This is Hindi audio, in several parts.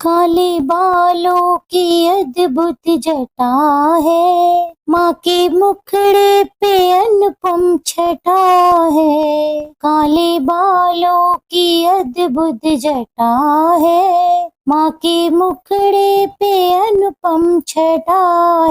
काले बालों की अद्भुत जटा है, माँ के मुखड़े पे अनुपम छटा है। काले बालों की अद्भुत जटा है, माँ के मुखड़े पे अनुपम छटा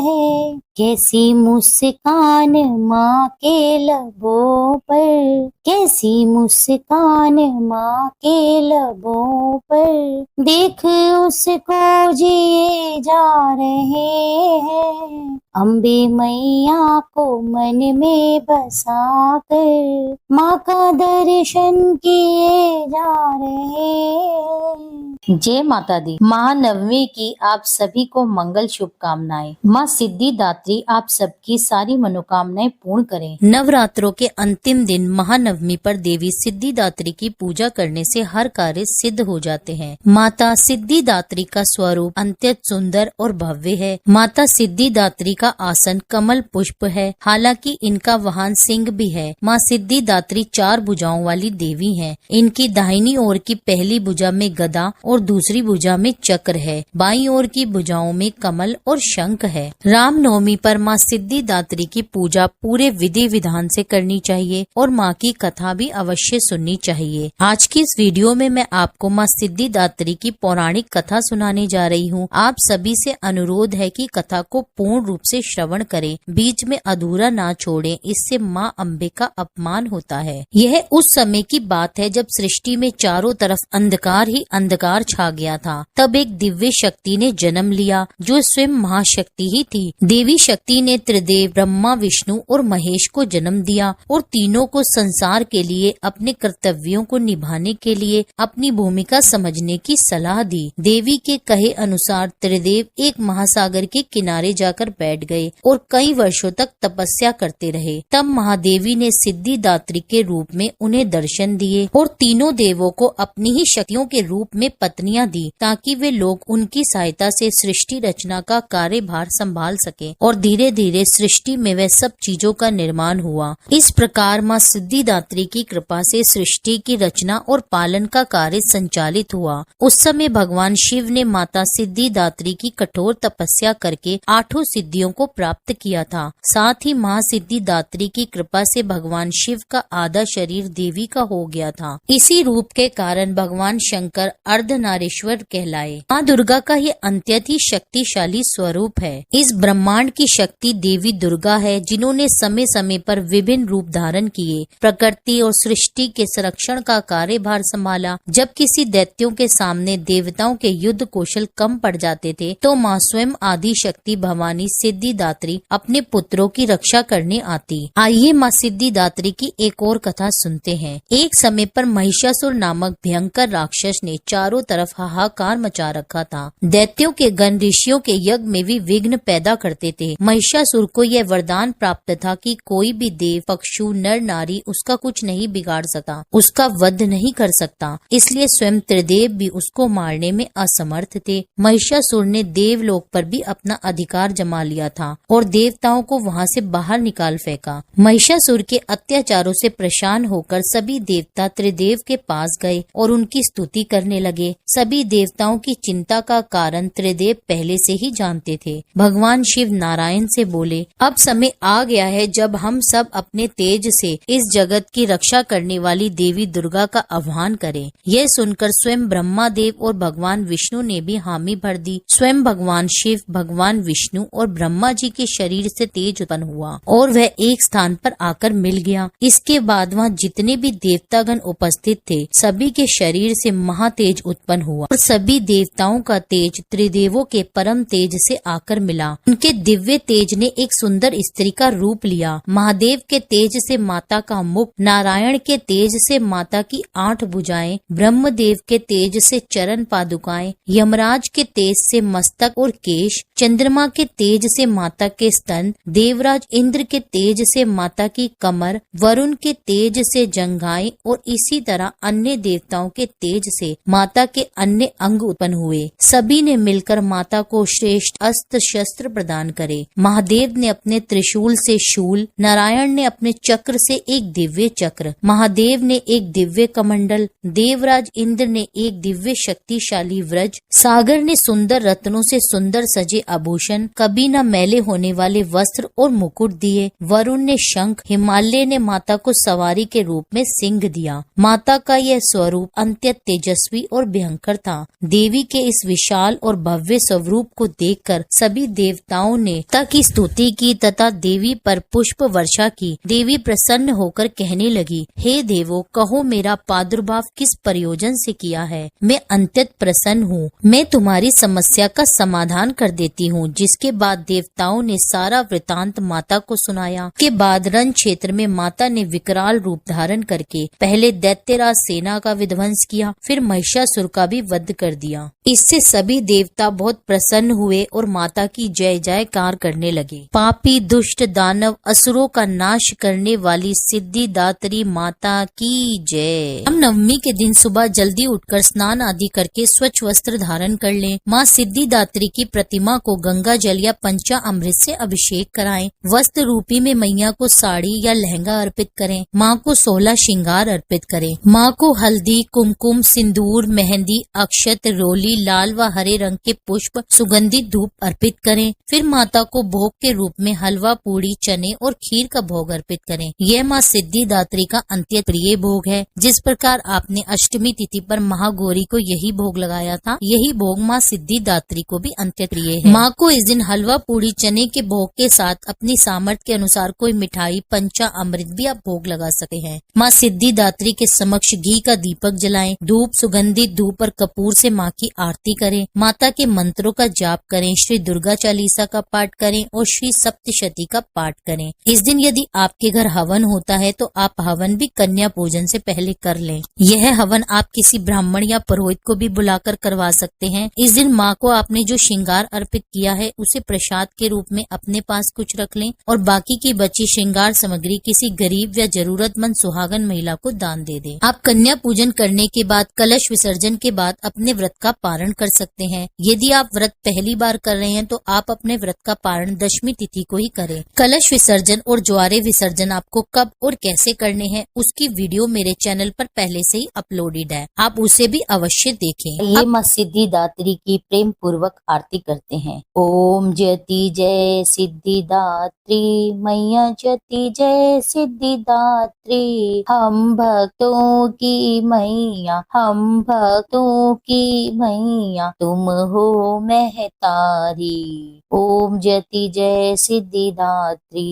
है। कैसी मुस्कान माँ के लबों पर, कैसी मुस्कान माँ के लबों पर, देख उसको जिए जा रहे हैं। अम्बे मैया को मन में बसा कर, माँ का दर्शन किए जा रहे हैं। जय माता दी। महानवमी की आप सभी को मंगल शुभकामनाएं। माँ सिद्धिदात्री आप सबकी सारी मनोकामनाएं पूर्ण करें। नवरात्रों के अंतिम दिन महानवमी पर देवी सिद्धिदात्री की पूजा करने से हर कार्य सिद्ध हो जाते हैं। माता सिद्धिदात्री का स्वरूप अत्यंत सुंदर और भव्य है। माता सिद्धिदात्री का आसन कमल पुष्प है, हालांकि इनका वाहन सिंह भी है। माँ सिद्धिदात्री 4 भुजाओं वाली देवी है। इनकी दाहिनी ओर की पहली भुजा में गदा और दूसरी भुजा में चक्र है। बाईं ओर की भुजाओं में कमल और शंख है। रामनवमी पर माँ सिद्धिदात्री की पूजा पूरे विधि विधान से करनी चाहिए और माँ की कथा भी अवश्य सुननी चाहिए। आज की इस वीडियो में मैं आपको माँ सिद्धिदात्री की पौराणिक कथा सुनाने जा रही हूँ। आप सभी से अनुरोध है कि कथा को पूर्ण रूप से श्रवण करें, बीच में अधूरा ना छोड़ें, इससे माँ अम्बे का अपमान होता है। यह उस समय की बात है जब सृष्टि में चारों तरफ अंधकार ही अंधकार छा गया था। तब एक दिव्य शक्ति ने जन्म लिया जो स्वयं महाशक्ति ही थी। देवी शक्ति ने त्रिदेव ब्रह्मा, विष्णु और महेश को जन्म दिया और तीनों को संसार के लिए अपने कर्तव्यों को निभाने के लिए अपनी भूमिका समझने की सलाह दी। देवी के कहे अनुसार त्रिदेव एक महासागर के किनारे जाकर बैठ गए और कई वर्षों तक तपस्या करते रहे। तब महादेवी ने सिद्धिदात्री के रूप में उन्हें दर्शन दिए और तीनों देवों को अपनी ही शक्तियों के रूप में पत्नियां दी, ताकि वे लोग उनकी सहायता से सृष्टि रचना का कार्यभार संभाल सके और धीरे धीरे सृष्टि में वह सब चीजों का निर्माण हुआ। इस प्रकार माँ सिद्धिदात्री की कृपा से सृष्टि की रचना और पालन का कार्य संचालित हुआ। उस समय भगवान शिव ने माता सिद्धिदात्री की कठोर तपस्या करके 8 सिद्धियों को प्राप्त किया था। साथ ही माँ सिद्धिदात्री की कृपा से भगवान शिव का आधा शरीर देवी का हो गया था। इसी रूप के कारण भगवान शंकर अर्धनारीश्वर कहलाए। माँ दुर्गा का ये अत्यंत ही शक्तिशाली स्वरूप है। इस ब्रह्मांड की शक्ति देवी दुर्गा है, जिन्होंने समय समय पर विभिन्न रूप धारण किए, प्रकृति और सृष्टि के संरक्षण का कार्यभार संभाला। जब किसी दैत्यों के सामने देवताओं के युद्ध कौशल कम पड़ जाते थे तो माँ स्वयं आदि शक्ति भवानी सिद्धिदात्री अपने पुत्रों की रक्षा करने आती। आइए माँ सिद्धिदात्री की एक और कथा सुनते हैं। एक समय पर महिषासुर नामक भयंकर राक्षस ने चारों तरफ हाहाकार मचा रखा था। दैत्यों के गण ऋषियों के यज्ञ में भी विघ्न पैदा करते थे। महिषासुर को यह वरदान प्राप्त था कि कोई भी देव, पक्षु, नर नारी उसका कुछ नहीं बिगाड़ सकता, उसका वध नहीं कर सकता। इसलिए स्वयं त्रिदेव भी उसको मारने में असमर्थ थे। महिषासुर ने देवलोक पर भी अपना अधिकार जमा लिया था और देवताओं को वहां से बाहर निकाल फेंका। महिषासुर के अत्याचारों से परेशान होकर सभी देवता त्रिदेव के पास गए और उनकी स्तुति करने लगे। सभी देवताओं की चिंता का कारण त्रिदेव पहले से ही जानते थे। भगवान शिव नारायण से बोले, अब समय आ गया है जब हम सब अपने तेज से इस जगत की रक्षा करने वाली देवी दुर्गा का आह्वान करें। यह सुनकर स्वयं ब्रह्मा देव और भगवान विष्णु ने भी हामी भर दी। स्वयं भगवान शिव, भगवान विष्णु और ब्रह्मा जी के शरीर से तेज उत्पन्न हुआ और वह एक स्थान पर आकर मिल गया। इसके बाद वहाँ जितने भी देवतागण उपस्थित थे सभी के शरीर से महातेज उत्पन्न हुआ और सभी देवताओं का तेज त्रिदेवों के परम तेज से आकर मिला। उनके दिव्य तेज ने एक सुंदर स्त्री का रूप लिया। महादेव के तेज से माता का मुख, नारायण के तेज से माता की 8 भुजाएं, ब्रह्मदेव के तेज से चरण पादुकाएं, यमराज के तेज से मस्तक और केश, चंद्रमा के तेज से से माता के स्तन, देवराज इंद्र के तेज से माता की कमर, वरुण के तेज से जंघाएं और इसी तरह अन्य देवताओं के तेज से माता के अन्य अंग उत्पन्न हुए। सभी ने मिलकर माता को श्रेष्ठ अस्त्र शस्त्र प्रदान करे। महादेव ने अपने त्रिशूल से शूल, नारायण ने अपने चक्र से एक दिव्य चक्र, महादेव ने एक दिव्य कमंडल, देवराज इंद्र ने एक दिव्य शक्तिशाली व्रज, सागर ने सुंदर रत्नों से सुंदर सजे आभूषण, कभी न मैले होने वाले वस्त्र और मुकुट दिए। वरुण ने शंख, हिमालय ने माता को सवारी के रूप में सिंह दिया। माता का यह स्वरूप अत्यंत तेजस्वी और भयंकर था। देवी के इस विशाल और भव्य स्वरूप को देखकर सभी देवताओं ने माता की स्तुति की तथा देवी पर पुष्प वर्षा की। देवी प्रसन्न होकर कहने लगी, हे देवो, कहो मेरा प्रादुर्भाव किस प्रयोजन से किया है। मैं अत्यंत प्रसन्न हूँ। मैं तुम्हारी समस्या का समाधान कर देती हूँ। जिसके बाद देवताओं ने सारा वृतांत माता को सुनाया। के बाद रण क्षेत्र में माता ने विकराल रूप धारण करके पहले दैत्यराज सेना का विध्वंस किया, फिर महिषासुर का भी वध कर दिया। इससे सभी देवता बहुत प्रसन्न हुए और माता की जय जयकार करने लगे। पापी दुष्ट दानव असुरों का नाश करने वाली सिद्धिदात्री माता की जय। हम नवमी के दिन सुबह जल्दी उठकर स्नान आदि करके स्वच्छ वस्त्र धारण कर लें। माँ सिद्धिदात्री की प्रतिमा को गंगा जल या पंचा अमृत से अभिषेक कराएं। वस्त्र रूपी में मैया को साड़ी या लहंगा अर्पित करें। माँ को 16 श्रृंगार अर्पित करें। माँ को हल्दी, कुमकुम, सिंदूर, मेहंदी, अक्षत, रोली, लाल व हरे रंग के पुष्प, सुगंधित धूप अर्पित करें। फिर माता को भोग के रूप में हलवा, पूड़ी, चने और खीर का भोग अर्पित करें। यह माँ सिद्धिदात्री का अत्यंत प्रिय भोग है। जिस प्रकार आपने अष्टमी तिथि पर महागौरी को यही भोग लगाया था, यही भोग माँ सिद्धिदात्री को भी अत्यंत प्रिय है। माँ को इस दिन हलवा, पूड़ी, चने के भोग के साथ अपनी सामर्थ्य के अनुसार कोई मिठाई, पंचा अमृत भी आप भोग लगा सकते हैं। माँ सिद्धिदात्री के समक्ष घी का दीपक जलाएं। धूप, सुगंधित धूप और कपूर से माँ की आरती करें। माता के मंत्रों का जाप करें। श्री दुर्गा चालीसा का पाठ करें और श्री सप्तशती का पाठ करें। इस दिन यदि आपके घर हवन होता है तो आप हवन भी कन्या पूजन से पहले कर लें। यह हवन आप किसी ब्राह्मण या पुरोहित को भी बुलाकर करवा सकते हैं। इस दिन माँ को आपने जो श्रृंगार अर्पित किया है उसे प्रसाद के रूप में अपने पास कुछ रख लें और बाकी की बची श्रृंगार सामग्री किसी गरीब या जरूरतमंद सुहागन महिला को दान दे दें। आप कन्या पूजन करने के बाद कलश विसर्जन के बाद अपने व्रत का पारण कर सकते हैं। यदि आप व्रत पहली बार कर रहे हैं तो आप अपने व्रत का पारण दशमी तिथि को ही करें। कलश विसर्जन और ज्वारे विसर्जन आपको कब और कैसे करने हैं उसकी वीडियो मेरे चैनल पर पहले से ही अपलोडेड है, आप उसे भी अवश्य देखें। ये माँ सिद्धिदात्री की प्रेम पूर्वक आरती करते हैं। ओम जयति जय सिद्धिदात्री मैया, जयति जय सिद्धिदात्री, हम भक्तों की मैया, हम भक्तों की मैया, तुम हो महतारी। ओम जयति जय सिद्धिदात्री,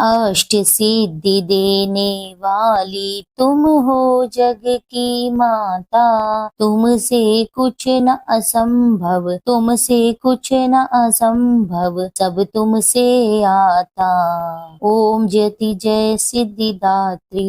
अष्ट सिद्धि देने वाली तुम हो जग की माता, तुमसे कुछ न असंभव, तुमसे कुछ न असंभव, सब तुमसे आता। ओम जयति जय सिद्धिदात्री,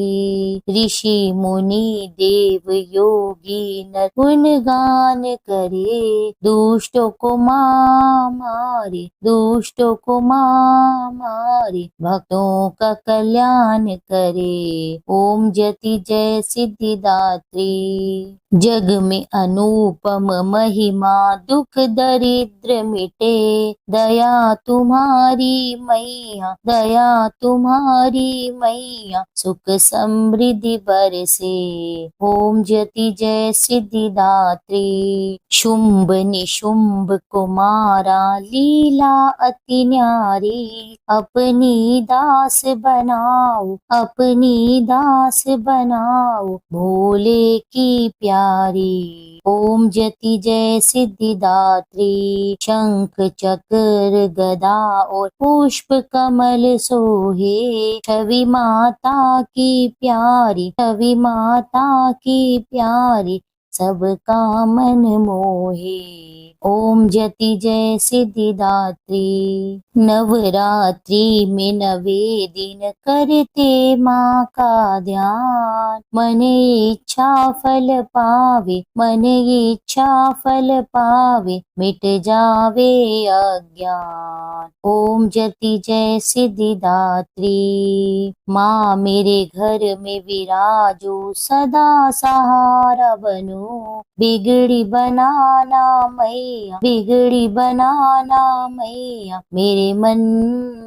ऋषि मुनि देव योगी नर गुणगान करे, दुष्टों को माँ मारे, दुष्टों को माँ मारे, भक्तों का कल्याण करे। ओम जयति जय सिद्धिदात्री, जग में अनुपम महिमा, दुख दरिद्र मिटे, दया तुम्हारी मैया, दया तुम्हारी मैया, सुख समृद्धि बरसे। ओम जयति जय सिद्धिदात्री, शुंभ निशुंभ को मारा, लीला अति न्यारी, अपनी दास बनाओ, अपनी दास बनाओ, भोले की प्यारी। ओम जयति जय सिद्धिदात्री, शंख चक्र गदा और पुष्प कमल सोहे, छवि माता की प्यारी, छवि माता की प्यारी, सबका मन मोहे। ओम जति जय सिद्धिदात्री। नवरात्रि में नवे दिन करते माँ का ध्यान, मन इच्छा फल पावे, मन इच्छा फल पावे, मिट जावे अज्ञान। ओम जति जय सिद्धिदात्री। माँ मेरे घर में विराजो, सदा सहारा बनो, बिगड़ी बनाना मैया, बिगड़ी बनाना मैया, मेरे मन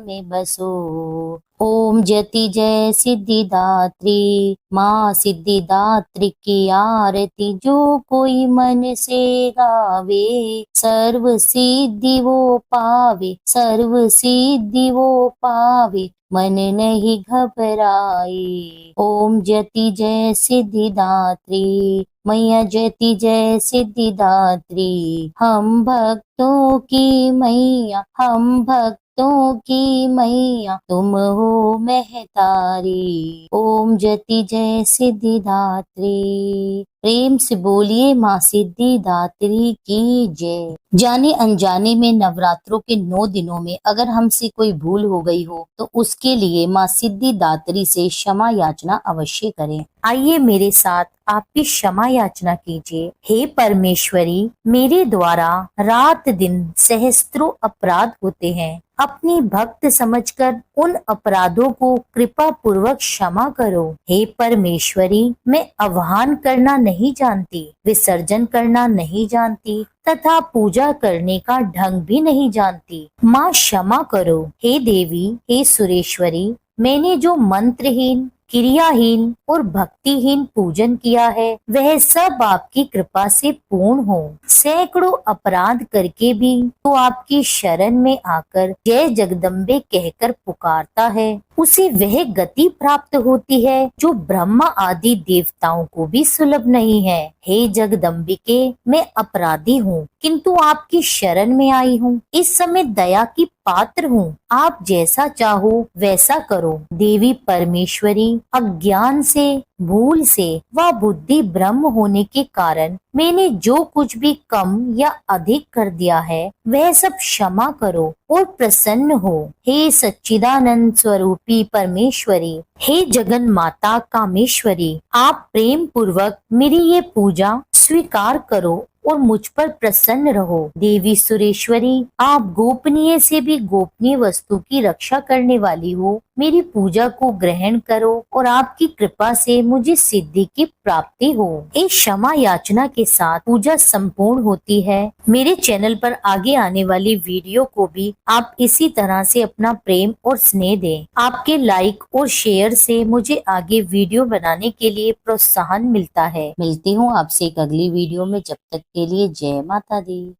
में बसो। ओम जति जय सिद्धिदात्री। माँ सिद्धिदात्री की आरती जो कोई मन से गावे, सर्व सिद्धि वो पावे, सर्व सिद्धि वो पावे, मन नहीं घबराए। ओम जति जय सिद्धिदात्री। मैया जति जय सिद्धिदात्री। हम भक्तों की मैया, हम भक्तों की मैया, तुम हो महतारी। ओम जति जय सिद्धिदात्री। प्रेम से बोलिए माँ सिद्धिदात्री की जय। जाने अनजाने में नवरात्रों के 9 दिनों में अगर हमसे कोई भूल हो गई हो तो उसके लिए माँ सिद्धिदात्री से क्षमा याचना अवश्य करें। आइए मेरे साथ आप भी क्षमा याचना कीजिए। हे परमेश्वरी, मेरे द्वारा रात दिन सहस्त्रों अपराध होते हैं, अपनी भक्त समझकर उन अपराधों को कृपा पूर्वक क्षमा करो। हे परमेश्वरी, मैं आह्वान करना नहीं जानती, विसर्जन करना नहीं जानती तथा पूजा करने का ढंग भी नहीं जानती। माँ क्षमा करो। हे देवी, हे सुरेश्वरी, मैंने जो मंत्रहीन, क्रियाहीन और भक्तिहीन पूजन किया है वह सब आपकी कृपा से पूर्ण हो। सैकड़ों अपराध करके भी तो आपकी शरण में आकर जय जगदम्बे कहकर पुकारता है, उसे वह गति प्राप्त होती है जो ब्रह्मा आदि देवताओं को भी सुलभ नहीं है। हे जगदम्बिके, मैं अपराधी हूँ किंतु आपकी शरण में आई हूँ। इस समय दया की पात्र हूँ, आप जैसा चाहो वैसा करो। देवी परमेश्वरी, अज्ञान से, भूल से व बुद्धि ब्रह्म होने के कारण मैंने जो कुछ भी कम या अधिक कर दिया है वह सब क्षमा करो और प्रसन्न हो। हे सच्चिदानंद स्वरूपी परमेश्वरी, हे जगन माता कामेश्वरी, आप प्रेम पूर्वक मेरी ये पूजा स्वीकार करो और मुझ पर प्रसन्न रहो। देवी सुरेश्वरी, आप गोपनीय से भी गोपनीय वस्तु की रक्षा करने वाली हो, मेरी पूजा को ग्रहण करो और आपकी कृपा से मुझे सिद्धि की प्राप्ति हो। इस क्षमा याचना के साथ पूजा संपूर्ण होती है। मेरे चैनल पर आगे आने वाली वीडियो को भी आप इसी तरह से अपना प्रेम और स्नेह दें। आपके लाइक और शेयर से मुझे आगे वीडियो बनाने के लिए प्रोत्साहन मिलता है। मिलती हूँ आपसे एक अगली वीडियो में, जब तक के लिए जय माता दी।